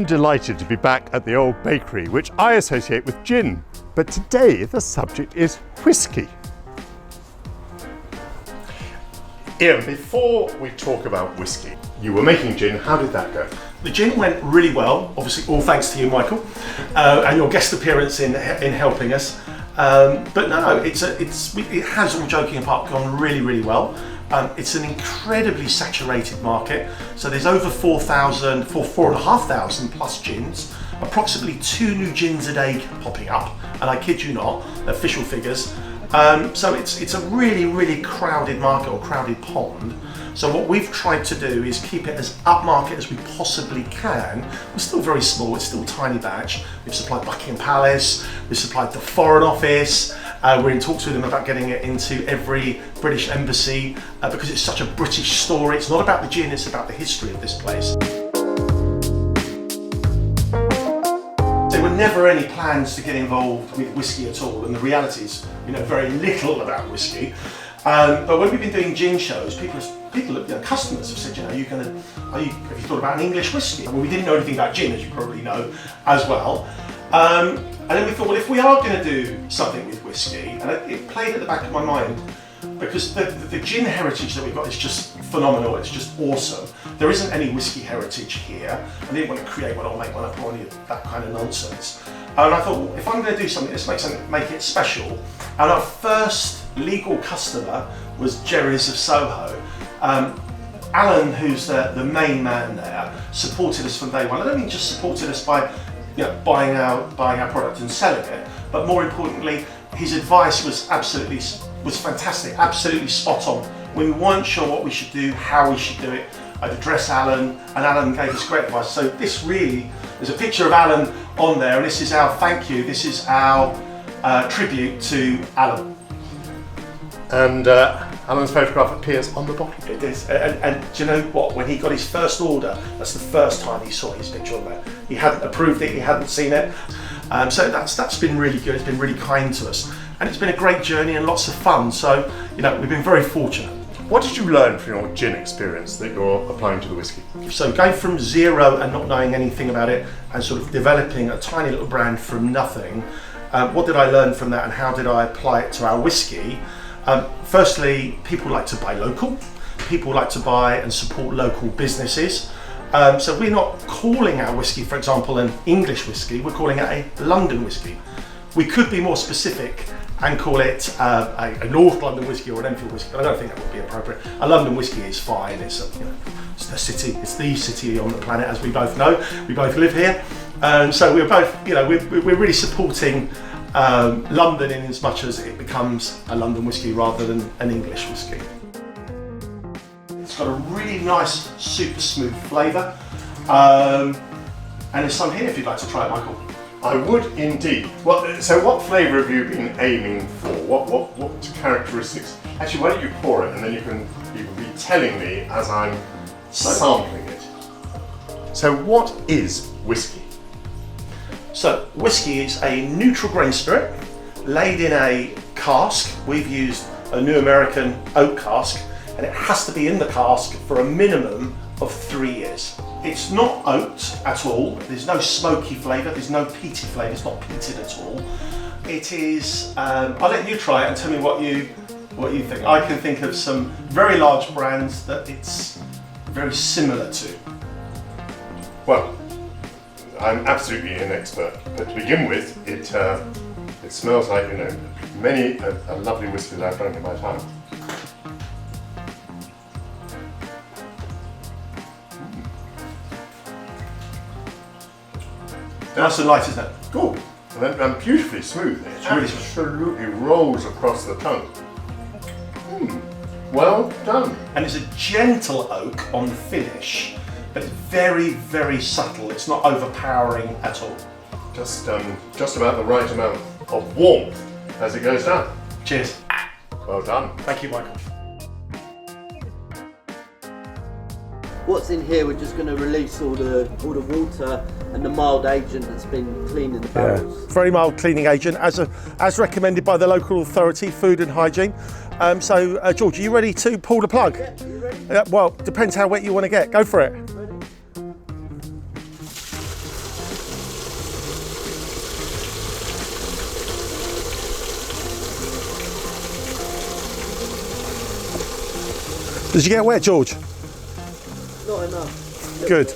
delighted to be back at the old bakery, which I associate with gin. But today the subject is whiskey. Ian, before we talk about whiskey, you were making gin. How did that go? The gin went really well, obviously all thanks to you, Michael, and your guest appearance in helping us. But no, it has, all joking apart, gone really, really well. It's an incredibly saturated market, so there's over 4,500 plus gins, approximately 2 new gins a day popping up, and I kid you not, official figures. So it's a really, really crowded market, or crowded pond. So what we've tried to do is keep it as upmarket as we possibly can. We're still very small, it's still a tiny batch. We've supplied Buckingham Palace, we've supplied the Foreign Office, we're in talks with them about getting it into every British embassy because it's such a British story. It's not about the gin, it's about the history of this place. There were never any plans to get involved with whiskey at all, and the reality is, very little about whiskey. But when we've been doing gin shows, customers have said, have you thought about an English whiskey? Well, we didn't know anything about gin, as you probably know, as well. And then we thought, well, if we are going to do something with whiskey, and it played at the back of my mind, because the gin heritage that we've got is just phenomenal, it's just awesome. There isn't any whiskey heritage here. I didn't want to create one or make one up or any of that kind of nonsense. And I thought, well, if I'm going to do something, let's make it special. And our first legal customer was Jerry's of Soho. Alan, who's the main man there, supported us from day one. I don't mean just supported us by buying our product and selling it, but more importantly, his advice was fantastic, absolutely spot on. When we weren't sure what we should do, how we should do it, I'd address Alan, and Alan gave us great advice. So this really, there's a picture of Alan on there, and this is our thank you, this is our tribute to Alan. And Alan's photograph appears on the bottle. It is, and do you know what? When he got his first order, that's the first time he saw his picture on there. He hadn't approved it, he hadn't seen it. So that's been really good, it's been really kind to us. And it's been a great journey and lots of fun, so we've been very fortunate. What did you learn from your gin experience that you're applying to the whiskey? So going from zero and not knowing anything about it and sort of developing a tiny little brand from nothing, what did I learn from that and how did I apply it to our whiskey? Firstly, people like to buy local. People like to buy and support local businesses. So we're not calling our whiskey, for example, an English whiskey, we're calling it a London whiskey. We could be more specific and call it a North London whiskey or an Enfield whiskey, but I don't think that would be appropriate. A London whiskey is fine, it's the city on the planet, as we both know. We both live here. And so we're both, we're really supporting London in as much as it becomes a London whiskey rather than an English whiskey. It's got a really nice, super smooth flavour, and there's some here if you'd like to try it, Michael. I would indeed. Well, so what flavour have you been aiming for? What characteristics? Actually, why don't you pour it and then you can be telling me as I'm sampling it. So what is whiskey? So whiskey is a neutral grain spirit laid in a cask. We've used a New American oak cask, and it has to be in the cask for a minimum of 3 years. It's not oaked at all. There's no smoky flavour. There's no peaty flavour. It's not peated at all. It is. I'll let you try it and tell me what you think. I can think of some very large brands that it's very similar to. Well, I'm absolutely an expert, but to begin with, it smells like many a lovely whiskey that I've drunk in my time. Nice and light, isn't it? Cool. And beautifully smooth. It absolutely rolls across the tongue. Well done. And it's a gentle oak on the finish, but it's very, very subtle. It's not overpowering at all. Just about the right amount of warmth as it goes down. Cheers. Well done. Thank you, Michael. What's in here, we're just going to release all the water and the mild agent that's been cleaning the barrels. Yeah. Very mild cleaning agent, as recommended by the local authority, Food and Hygiene. George, are you ready to pull the plug? Yeah, you ready? Well, depends how wet you want to get. Go for it. Ready. Did you get wet, George? Not enough. Good.